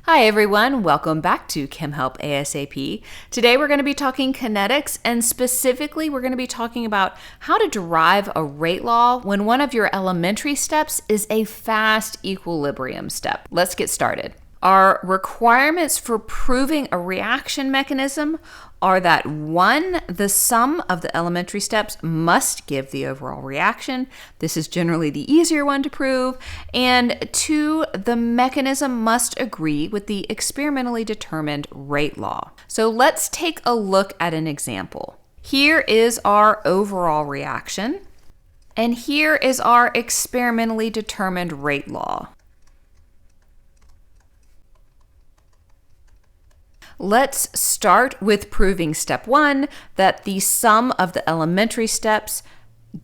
Hi everyone, welcome back to Chem Help ASAP. Today we're going to be talking kinetics, and specifically we're going to be talking about how to derive a rate law when one of your elementary steps is a fast equilibrium step. Let's get started. Our requirements for proving a reaction mechanism are that 1, the sum of the elementary steps must give the overall reaction. This is generally the easier one to prove. And 2, the mechanism must agree with the experimentally determined rate law. So let's take a look at an example. Here is our overall reaction, and here is our experimentally determined rate law. Let's start with proving step 1, that the sum of the elementary steps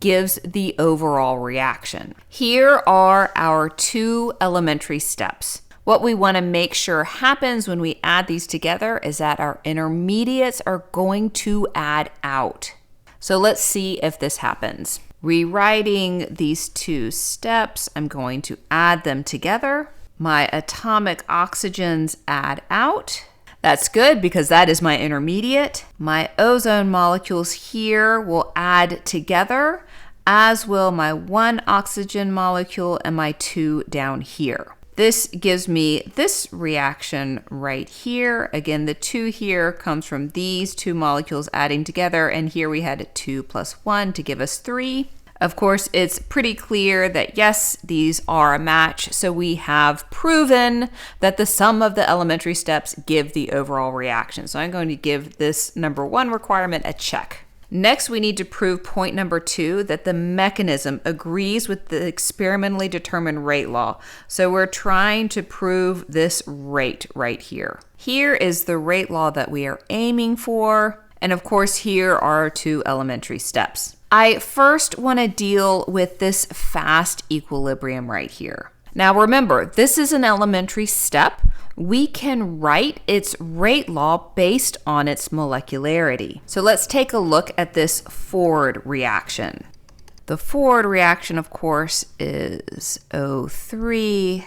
gives the overall reaction. Here are our 2 elementary steps. What we want to make sure happens when we add these together is that our intermediates are going to add out. So let's see if this happens. Rewriting these 2 steps, I'm going to add them together. My atomic oxygens add out. That's good because that is my intermediate. My ozone molecules here will add together, as will my 1 oxygen molecule and my 2 down here. This gives me this reaction right here. Again, the 2 here comes from these 2 molecules adding together, and here we had a 2 plus 1 to give us 3. Of course, it's pretty clear that yes, these are a match, so we have proven that the sum of the elementary steps give the overall reaction. So I'm going to give this number 1 requirement a check. Next, we need to prove point number 2, that the mechanism agrees with the experimentally determined rate law. So we're trying to prove this rate right here. Here is the rate law that we are aiming for, and of course, here are our 2 elementary steps. I first want to deal with this fast equilibrium right here. Now remember, this is an elementary step. We can write its rate law based on its molecularity. So let's take a look at this forward reaction. The forward reaction, of course, is O3.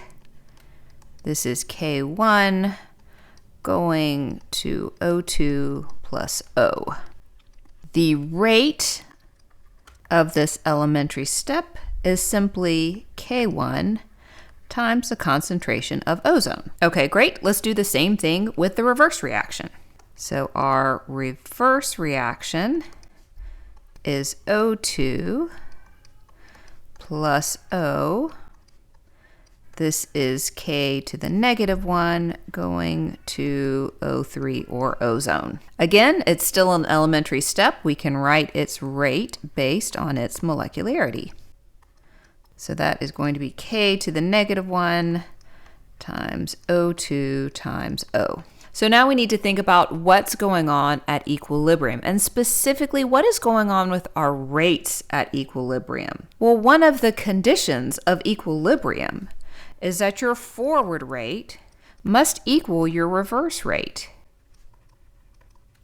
This is K1 going to O2 plus O. The rate of this elementary step is simply K1 times the concentration of ozone. Okay, great. Let's do the same thing with the reverse reaction. So our reverse reaction is O2 plus O. This is K to the negative 1 going to O3 or ozone. Again, it's still an elementary step. We can write its rate based on its molecularity. So that is going to be K to the negative 1 times O2 times O. So now we need to think about what's going on at equilibrium, and specifically what is going on with our rates at equilibrium. Well, one of the conditions of equilibrium is that your forward rate must equal your reverse rate.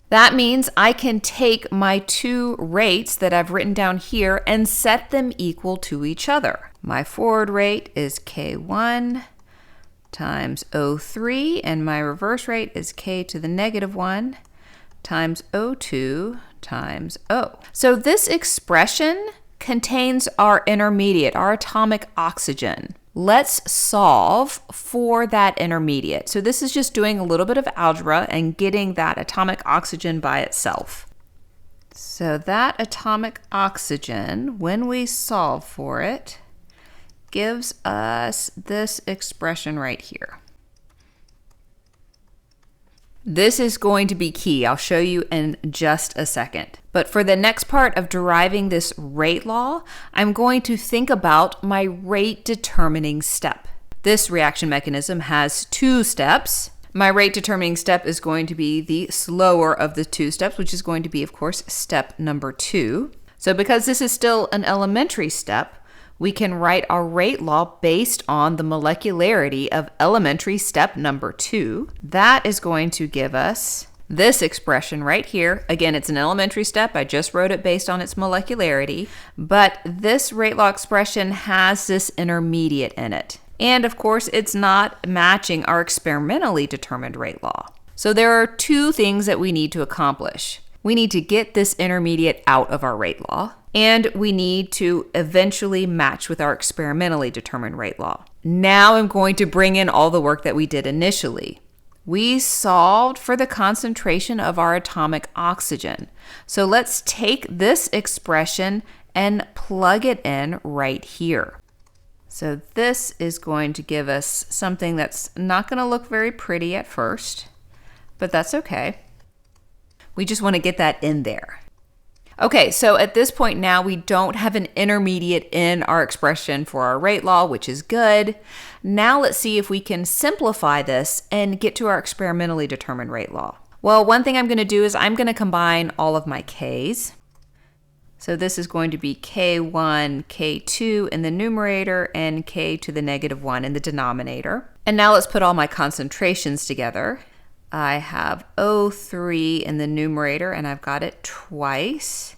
That means I can take my 2 rates that I've written down here and set them equal to each other. My forward rate is K1 times O3, and my reverse rate is K to the negative 1 times O2 times O. So this expression contains our intermediate, our atomic oxygen. Let's solve for that intermediate. So this is just doing a little bit of algebra and getting that atomic oxygen by itself. So that atomic oxygen, when we solve for it, gives us this expression right here. This is going to be key. I'll show you in just a second. But for the next part of deriving this rate law, I'm going to think about my rate determining step. This reaction mechanism has 2 steps. My rate determining step is going to be the slower of the 2 steps, which is going to be, of course, step number 2. So because this is still an elementary step, we can write our rate law based on the molecularity of elementary step number 2. That is going to give us this expression right here. Again, it's an elementary step. I just wrote it based on its molecularity, but this rate law expression has this intermediate in it. And of course, it's not matching our experimentally determined rate law. So there are two things that we need to accomplish. We need to get this intermediate out of our rate law, and we need to eventually match with our experimentally determined rate law. Now I'm going to bring in all the work that we did initially. We solved for the concentration of our atomic oxygen. So let's take this expression and plug it in right here. So this is going to give us something that's not going to look very pretty at first, but that's okay. We just want to get that in there. Okay, so at this point now we don't have an intermediate in our expression for our rate law, which is good. Now let's see if we can simplify this and get to our experimentally determined rate law. Well, one thing I'm going to do is I'm going to combine all of my k's. So this is going to be k1, k2 in the numerator, and k to the negative 1 in the denominator. And now let's put all my concentrations together. I have O3 in the numerator, and I've got it twice.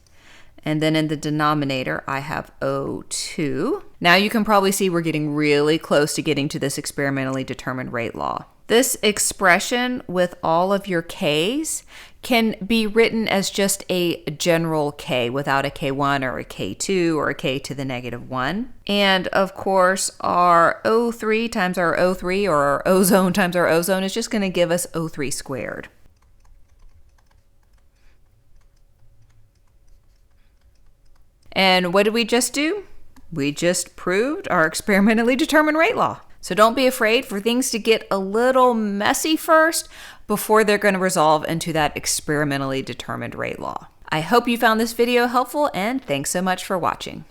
And then in the denominator, I have O2. Now you can probably see we're getting really close to getting to this experimentally determined rate law. This expression with all of your k's can be written as just a general k without a k1 or a k2 or a k to the negative 1. And of course, our O3 times our O3 or our ozone times our ozone is just going to give us O3 squared. And what did we just do? We just proved our experimentally determined rate law. So don't be afraid for things to get a little messy first before they're going to resolve into that experimentally determined rate law. I hope you found this video helpful, and thanks so much for watching.